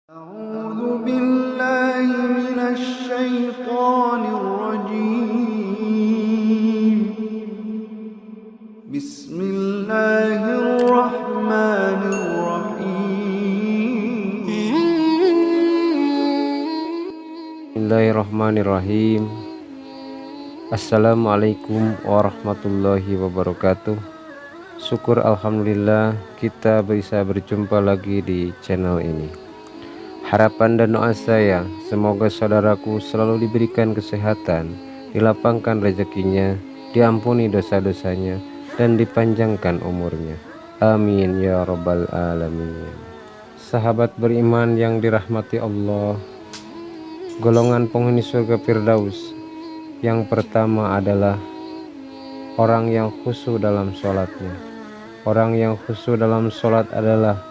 أعوذ بالله من الشيطان الرجيم بسم الله الرحمن الرحيم Bismillahirrahmanirrahim. Assalamualaikum warahmatullahi wabarakatuh. Syukur alhamdulillah kita bisa berjumpa lagi di channel ini. Harapan dan doa saya semoga saudaraku selalu diberikan kesehatan, dilapangkan rezekinya, diampuni dosa-dosanya, dan dipanjangkan umurnya. Amin ya rabbal alamin. Sahabat beriman yang dirahmati Allah, golongan penghuni surga Firdaus yang pertama adalah orang yang khusyuk dalam sholatnya. Orang yang khusyuk dalam sholat adalah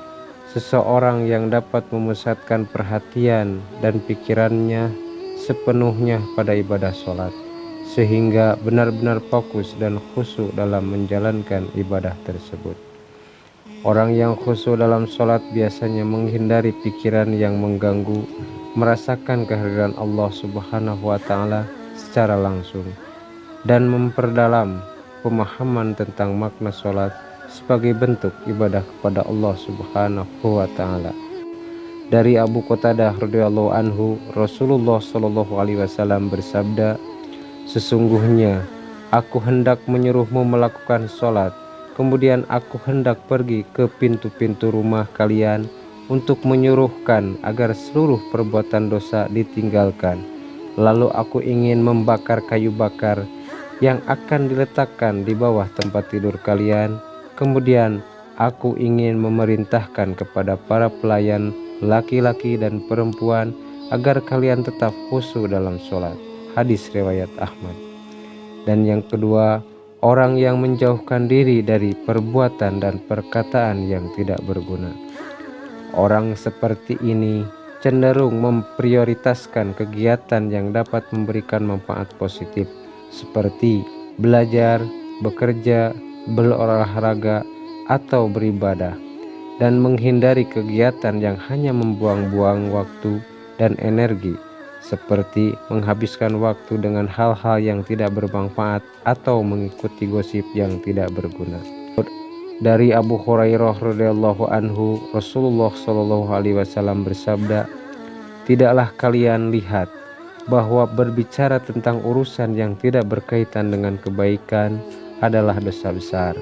seseorang yang dapat memusatkan perhatian dan pikirannya sepenuhnya pada ibadah sholat, sehingga benar-benar fokus dan khusyuk dalam menjalankan ibadah tersebut. Orang yang khusyuk dalam sholat biasanya menghindari pikiran yang mengganggu, merasakan kehadiran Allah Subhanahu wa Ta'ala secara langsung, dan memperdalam pemahaman tentang makna sholat sebagai bentuk ibadah kepada Allah Subhanahu wa Ta'ala. Dari Abu Qatadah radhiyallahu anhu, Rasulullah Shallallahu alaihi wasallam bersabda, "Sesungguhnya aku hendak menyuruhmu melakukan sholat, kemudian aku hendak pergi ke pintu-pintu rumah kalian untuk menyuruhkan agar seluruh perbuatan dosa ditinggalkan. Lalu aku ingin membakar kayu bakar yang akan diletakkan di bawah tempat tidur kalian. Kemudian aku ingin memerintahkan kepada para pelayan laki-laki dan perempuan agar kalian tetap khusyuk dalam sholat." Hadis riwayat Ahmad. Dan yang kedua, orang yang menjauhkan diri dari perbuatan dan perkataan yang tidak berguna. Orang seperti ini cenderung memprioritaskan kegiatan yang dapat memberikan manfaat positif seperti belajar, bekerja, berolahraga, atau beribadah, dan menghindari kegiatan yang hanya membuang-buang waktu dan energi seperti menghabiskan waktu dengan hal-hal yang tidak bermanfaat atau mengikuti gosip yang tidak berguna. Dari Abu Hurairah radhiyallahu anhu, Rasulullah Shallallahu alaihi wasallam bersabda, "Tidaklah kalian lihat bahwa berbicara tentang urusan yang tidak berkaitan dengan kebaikan adalah dosa besar?"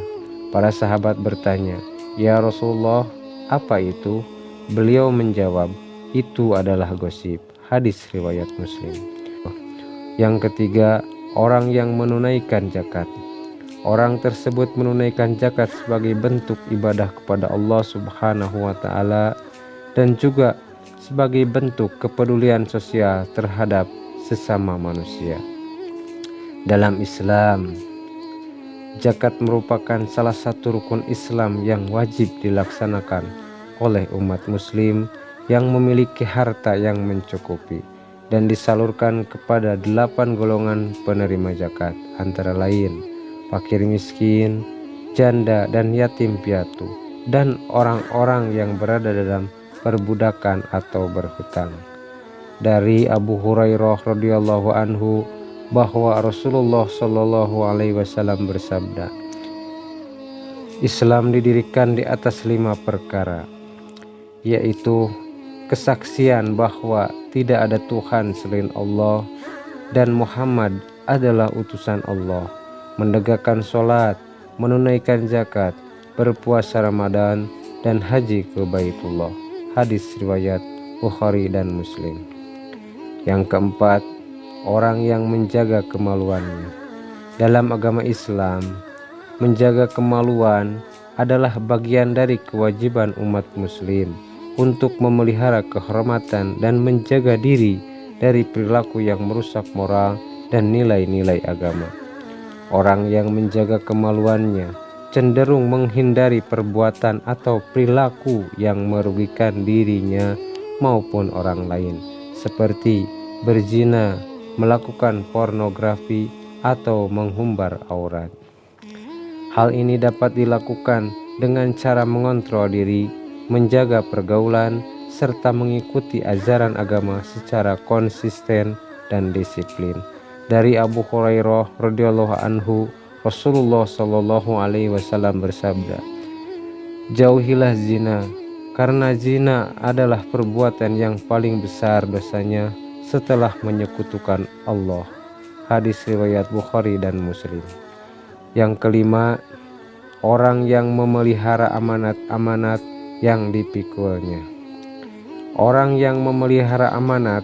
Para sahabat bertanya, "Ya Rasulullah, apa itu?" Beliau menjawab, "Itu adalah gosip." Hadis riwayat Muslim. Yang ketiga, orang yang menunaikan zakat. Orang tersebut menunaikan zakat sebagai bentuk ibadah kepada Allah Subhanahu wa Ta'ala dan juga sebagai bentuk kepedulian sosial terhadap sesama manusia. Dalam Islam, zakat merupakan salah satu rukun Islam yang wajib dilaksanakan oleh umat muslim yang memiliki harta yang mencukupi dan disalurkan kepada 8 golongan penerima zakat, antara lain fakir miskin, janda dan yatim piatu, dan orang-orang yang berada dalam perbudakan atau berhutang. Dari Abu Hurairah radhiyallahu anhu bahwa Rasulullah Shallallahu alaihi wasallam bersabda, "Islam didirikan di atas 5 perkara, yaitu kesaksian bahwa tidak ada Tuhan selain Allah dan Muhammad adalah utusan Allah, menegakkan sholat, menunaikan zakat, berpuasa Ramadan, dan haji ke Baitullah." Hadis riwayat Bukhari dan Muslim. Yang keempat, orang yang menjaga kemaluannya. Dalam agama Islam, menjaga kemaluan adalah bagian dari kewajiban umat muslim untuk memelihara kehormatan dan menjaga diri dari perilaku yang merusak moral dan nilai-nilai agama. Orang yang menjaga kemaluannya cenderung menghindari perbuatan atau perilaku yang merugikan dirinya maupun orang lain, seperti berzina, melakukan pornografi, atau menghumbar aurat. Hal ini dapat dilakukan dengan cara mengontrol diri, menjaga pergaulan, serta mengikuti ajaran agama secara konsisten dan disiplin. Dari Abu Hurairah radhiyallahu anhu, Rasulullah shallallahu alaihi wasallam bersabda, "Jauhilah zina, karena zina adalah perbuatan yang paling besar dosanya setelah menyekutukan Allah." Hadis riwayat Bukhari dan Muslim. Yang kelima, orang yang memelihara amanat-amanat yang dipikulnya. Orang yang memelihara amanat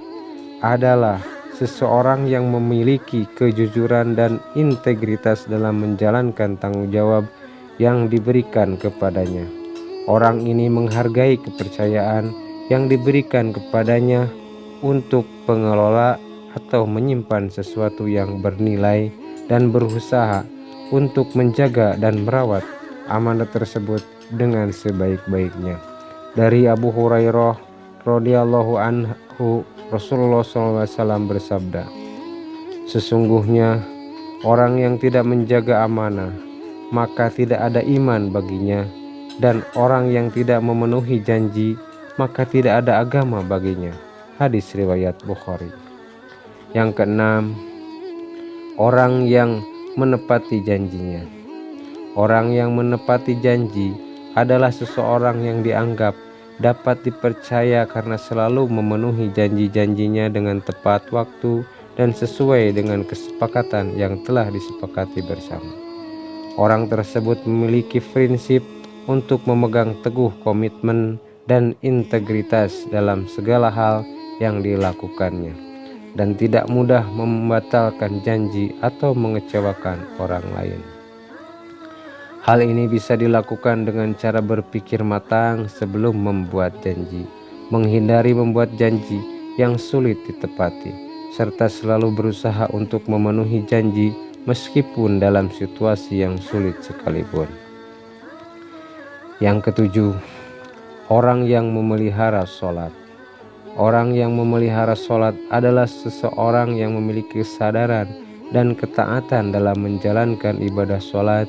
adalah seseorang yang memiliki kejujuran dan integritas dalam menjalankan tanggung jawab yang diberikan kepadanya. Orang ini menghargai kepercayaan yang diberikan kepadanya untuk pengelola atau menyimpan sesuatu yang bernilai dan berusaha untuk menjaga dan merawat amanat tersebut dengan sebaik-baiknya. Dari Abu Hurairah radhiyallahu anhu, Rasulullah SAW bersabda, "Sesungguhnya orang yang tidak menjaga amanah, maka tidak ada iman baginya, dan orang yang tidak memenuhi janji, maka tidak ada agama baginya." Hadis riwayat Bukhari. Yang keenam, orang yang menepati janjinya. Orang yang menepati janji adalah seseorang yang dianggap dapat dipercaya karena selalu memenuhi janji-janjinya dengan tepat waktu dan sesuai dengan kesepakatan yang telah disepakati bersama. Orang tersebut memiliki prinsip untuk memegang teguh komitmen dan integritas dalam segala hal yang dilakukannya, dan tidak mudah membatalkan janji atau mengecewakan orang lain. Hal ini bisa dilakukan dengan cara berpikir matang sebelum membuat janji, menghindari membuat janji yang sulit ditepati, serta selalu berusaha untuk memenuhi janji meskipun dalam situasi yang sulit sekalipun. Yang ketujuh, orang yang memelihara sholat. Orang yang memelihara sholat adalah seseorang yang memiliki kesadaran dan ketaatan dalam menjalankan ibadah sholat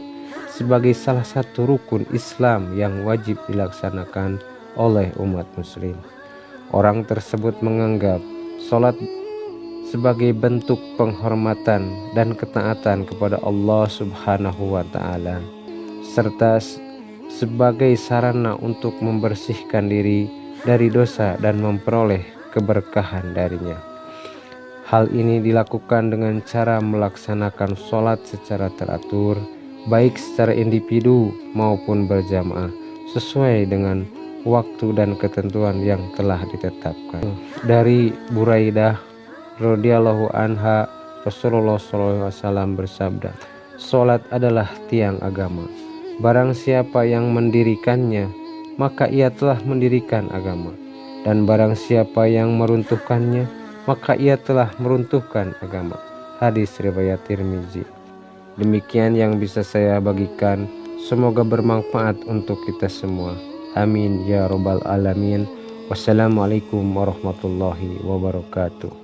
sebagai salah satu rukun Islam yang wajib dilaksanakan oleh umat muslim. Orang tersebut menganggap sholat sebagai bentuk penghormatan dan ketaatan kepada Allah Subhanahu wa Ta'ala, serta sebagai sarana untuk membersihkan diri dari dosa dan memperoleh keberkahan darinya. Hal ini dilakukan dengan cara melaksanakan sholat secara teratur, baik secara individu maupun berjamaah, sesuai dengan waktu dan ketentuan yang telah ditetapkan. Dari Buraidah radhiyallahu anha, Rasulullah SAW bersabda, "Sholat adalah tiang agama. Barang siapa yang mendirikannya, maka ia telah mendirikan agama. Dan barang siapa yang meruntuhkannya, maka ia telah meruntuhkan agama." Hadis riwayat Tirmizi. Demikian yang bisa saya bagikan. Semoga bermanfaat untuk kita semua. Amin ya robbal alamin. Wassalamualaikum warahmatullahi wabarakatuh.